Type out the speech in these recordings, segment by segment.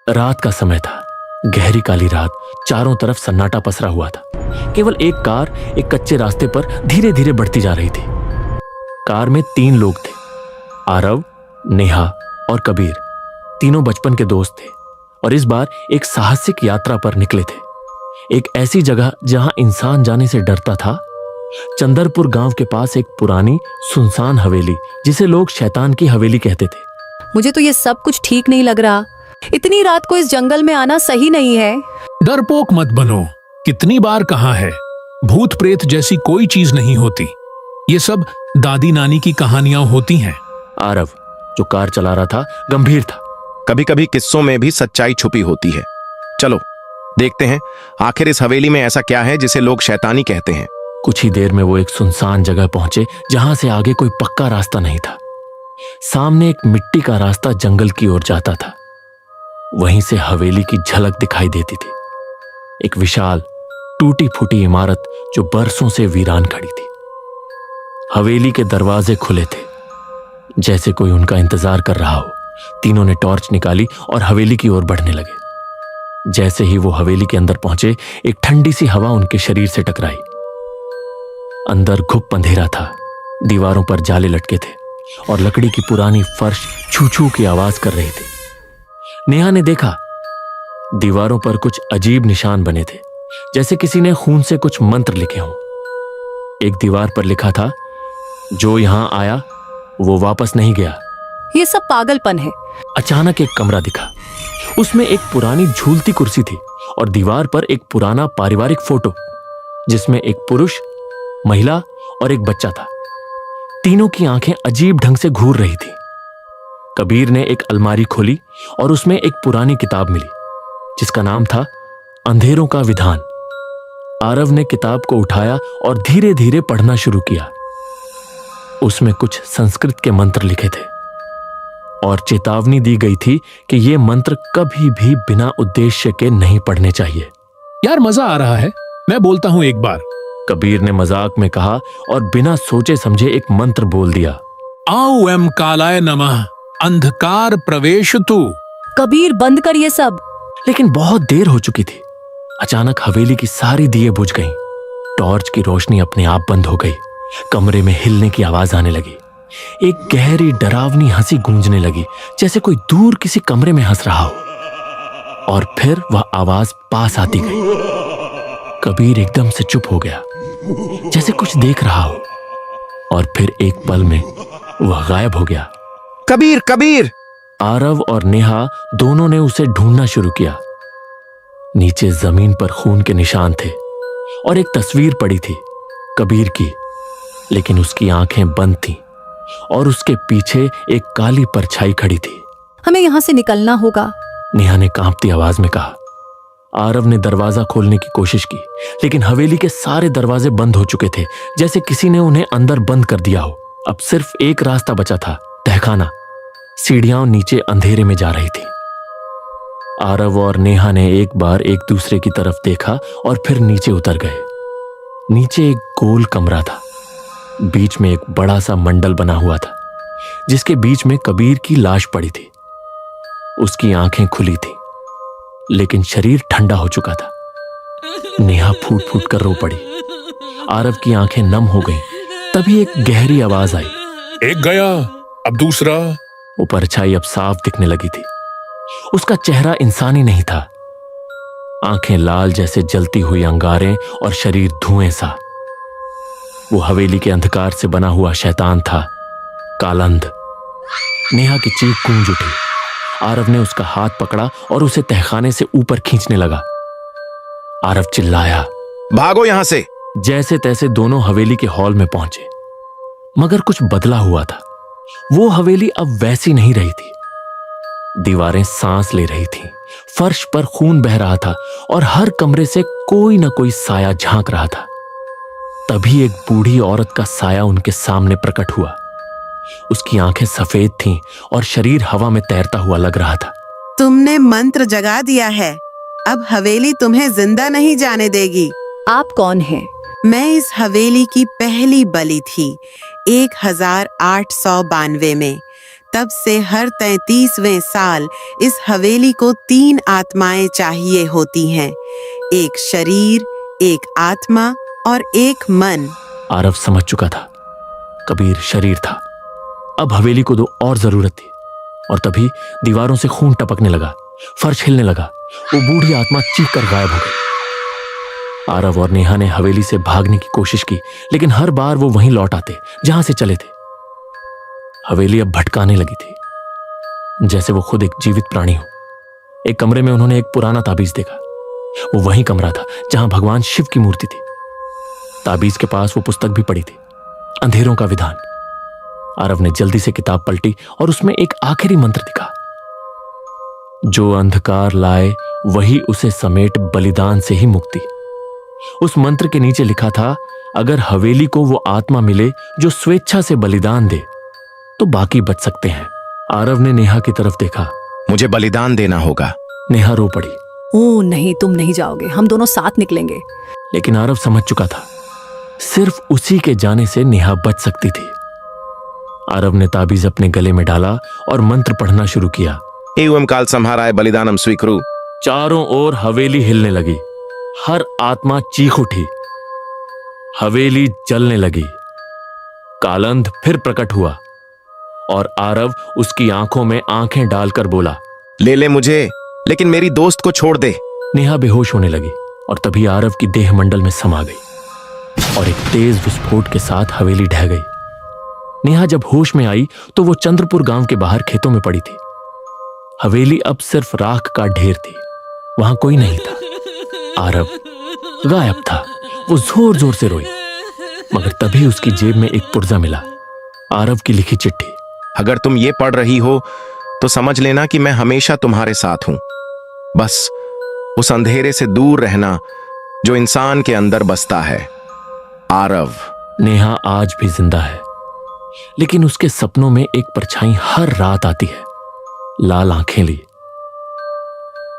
रात का समय था, गहरी काली रात। चारों तरफ सन्नाटा पसरा हुआ था। केवल एक कार एक कच्चे रास्ते पर धीरे धीरे बढ़ती जा रही थी। कार में 3 लोग थे, आरव, नेहा और कबीर। तीनों बचपन के दोस्त थे और इस बार एक साहसिक यात्रा पर निकले थे। एक ऐसी जगह जहां इंसान जाने से डरता था। चंदरपुर गांव के पास एक पुरानी सुनसान हवेली, जिसे लोग शैतान की हवेली कहते थे। मुझे तो ये सब कुछ ठीक नहीं लग रहा। इतनी रात को इस जंगल में आना सही नहीं है। डरपोक मत बनो। कितनी बार कहा है, भूत प्रेत जैसी कोई चीज नहीं होती। ये सब दादी नानी की कहानियां होती हैं। आरव, जो कार चला रहा था, गंभीर था। कभी कभी किस्सों में भी सच्चाई छुपी होती है। चलो देखते हैं आखिर इस हवेली में ऐसा क्या है जिसे लोग शैतानी कहते हैं। कुछ ही देर में वो एक सुनसान जगह पहुंचे जहां से आगे कोई पक्का रास्ता नहीं था। सामने एक मिट्टी का रास्ता जंगल की ओर जाता था। वहीं से हवेली की झलक दिखाई देती थी। एक विशाल टूटी फूटी इमारत जो बरसों से वीरान खड़ी थी। हवेली के दरवाजे खुले थे, जैसे कोई उनका इंतजार कर रहा हो। तीनों ने टॉर्च निकाली और हवेली की ओर बढ़ने लगे। जैसे ही वो हवेली के अंदर पहुंचे, एक ठंडी सी हवा उनके शरीर से टकराई। अंदर घुप अंधेरा था। दीवारों पर जाले लटके थे और लकड़ी की पुरानी फर्श छू छू की आवाज कर रही थी। नेहा ने देखा, दीवारों पर कुछ अजीब निशान बने थे, जैसे किसी ने खून से कुछ मंत्र लिखे हों। एक दीवार पर लिखा था, जो यहां आया वो वापस नहीं गया। ये सब पागलपन है। अचानक एक कमरा दिखा। उसमें एक पुरानी झूलती कुर्सी थी और दीवार पर एक पुराना पारिवारिक फोटो, जिसमें एक पुरुष, महिला और एक बच्चा था। तीनों की आंखें अजीब ढंग से घूर रही थी। कबीर ने एक अलमारी खोली और उसमें एक पुरानी किताब मिली, जिसका नाम था अंधेरों का विधान। आरव ने किताब को उठाया और धीरे धीरे पढ़ना शुरू किया। उसमें कुछ संस्कृत के मंत्र लिखे थे और चेतावनी दी गई थी कि ये मंत्र कभी भी बिना उद्देश्य के नहीं पढ़ने चाहिए। यार मजा आ रहा है, मैं बोलता हूं एक बार। कबीर ने मजाक में कहा और बिना सोचे समझे एक मंत्र बोल दिया। आओ एम कालाय नमः अंधकार प्रवेशतु। कबीर बंद कर ये सब। लेकिन बहुत देर हो चुकी थी। अचानक हवेली की सारी दिए बुझ गईं। टॉर्च की रोशनी अपने आप बंद हो गई। कमरे में हिलने की आवाज आने लगी। एक गहरी डरावनी हंसी गूंजने लगी, जैसे कोई दूर किसी कमरे में हंस रहा हो। और फिर वह आवाज पास आती गई। कबीर एकदम से चुप हो गया, जैसे कुछ देख रहा हो, और फिर एक पल में वह गायब हो गया। कबीर, कबीर! आरव और नेहा दोनों ने उसे ढूंढना शुरू किया। नीचे जमीन पर खून के निशान थे और एक तस्वीर पड़ी थी, कबीर की, लेकिन उसकी आंखें बंद थीं और उसके पीछे एक काली परछाई खड़ी थी। हमें यहां से निकलना होगा, नेहा ने कांपती आवाज में कहा। आरव ने दरवाजा खोलने की कोशिश की, लेकिन हवेली के सारे दरवाजे बंद हो चुके थे, जैसे किसी ने उन्हें अंदर बंद कर दिया हो। अब सिर्फ एक रास्ता बचा था, तहखाना। सीढ़ियां नीचे अंधेरे में जा रही थी। आरव और नेहा ने एक बार एक दूसरे की तरफ देखा और फिर नीचे उतर गए। नीचे एक गोल कमरा था। बीच में एक बड़ा सा मंडल बना हुआ था, जिसके बीच में कबीर की लाश पड़ी थी। उसकी आंखें खुली थी, लेकिन शरीर ठंडा हो चुका था। नेहा फूट फूट कर रो पड़ी। आरव की आंखें नम हो गईं। तभी एक गहरी आवाज आई, एक गया, अब दूसरा। वो परछाई अब साफ दिखने लगी थी। उसका चेहरा इंसानी नहीं था। आंखें लाल जैसे जलती हुई अंगारें और शरीर धुएं सा। वो हवेली के अंधकार से बना हुआ शैतान था, कालंद। नेहा की चीख गूंज उठी। आरव ने उसका हाथ पकड़ा और उसे तहखाने से ऊपर खींचने लगा। आरव चिल्लाया, भागो यहां से! जैसे तैसे दोनों हवेली के हॉल में पहुंचे, मगर कुछ बदला हुआ था। वो हवेली अब वैसी नहीं रही थी। दीवारें सांस ले रही थीं, फर्श पर खून बह रहा था और हर कमरे से कोई ना कोई साया झांक रहा था। तभी एक बूढ़ी औरत का साया उनके सामने प्रकट हुआ। उसकी आंखें सफेद थीं और शरीर हवा में तैरता हुआ लग रहा था। तुमने मंत्र जगा दिया है, अब हवेली तुम्हें जिंदा नहीं जाने देगी। आप कौन हैं? मैं इस हवेली की पहली बलि थी 1892 में। तब से हर 33वें साल इस हवेली को 3 आत्माएं चाहिए होती हैं, एक शरीर, एक आत्मा और एक मन। आरव समझ चुका था, कबीर शरीर था, अब हवेली को 2 और जरूरत थी। और तभी दीवारों से खून टपकने लगा, फर्श हिलने लगा, वो बूढ़ी आत्मा चीख कर गायब हो गई। आरव और नेहा ने हवेली से भागने की कोशिश की, लेकिन हर बार वो वहीं लौट आते जहां से चले थे। हवेली अब भटकाने लगी थी, जैसे वो खुद एक जीवित प्राणी हो। एक कमरे में उन्होंने एक पुराना ताबीज देखा। वो वही कमरा था जहां भगवान शिव की मूर्ति थी। ताबीज के पास वो पुस्तक भी पड़ी थी, अंधेरों का विधान। आरव ने जल्दी से किताब पलटी और उसमें एक आखिरी मंत्र दिखा, जो अंधकार लाए वही उसे समेट, बलिदान से ही मुक्ति। उस मंत्र के नीचे लिखा था, अगर हवेली को वो आत्मा मिले जो स्वेच्छा से बलिदान दे तो बाकी बच सकते हैं। आरव ने नेहा की तरफ देखा। मुझे बलिदान देना होगा। नेहा रो पड़ी। ओ नहीं, तुम नहीं जाओगे, हम दोनों साथ निकलेंगे। लेकिन आरव समझ चुका था, सिर्फ उसी के जाने से नेहा बच सकती थी। आरव ने ताबीज अपने गले में डाला और मंत्र पढ़ना शुरू किया। एवं काल संहाराय बलिदानम स्वीकुरु। चारों ओर हवेली हिलने लगी, हर आत्मा चीख उठी, हवेली जलने लगी। कालंध फिर प्रकट हुआ और आरव उसकी आंखों में आंखें डालकर बोला, ले ले मुझे, लेकिन मेरी दोस्त को छोड़ दे। नेहा बेहोश होने लगी और तभी आरव की देह मंडल में समा गई और एक तेज विस्फोट के साथ हवेली ढह गई। नेहा जब होश में आई तो वो चंद्रपुर गांव के बाहर खेतों में पड़ी थी। हवेली अब सिर्फ राख का ढेर थी, वहां कोई नहीं था। आरव गायब था। वो जोर जोर से रोई, मगर तभी उसकी जेब में एक पुर्जा मिला, आरव की लिखी चिट्ठी। अगर तुम ये पढ़ रही हो तो समझ लेना कि मैं हमेशा तुम्हारे साथ हूं। बस उस अंधेरे से दूर रहना जो इंसान के अंदर बसता है। आरव। नेहा आज भी जिंदा है, लेकिन उसके सपनों में एक परछाई हर रात आती है, लाल आंखें ली,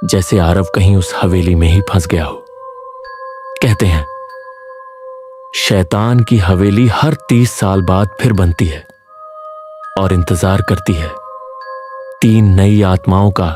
जैसे आरव कहीं उस हवेली में ही फंस गया हो। कहते हैं, शैतान की हवेली हर 30 साल बाद फिर बनती है और इंतजार करती है 3 नई आत्माओं का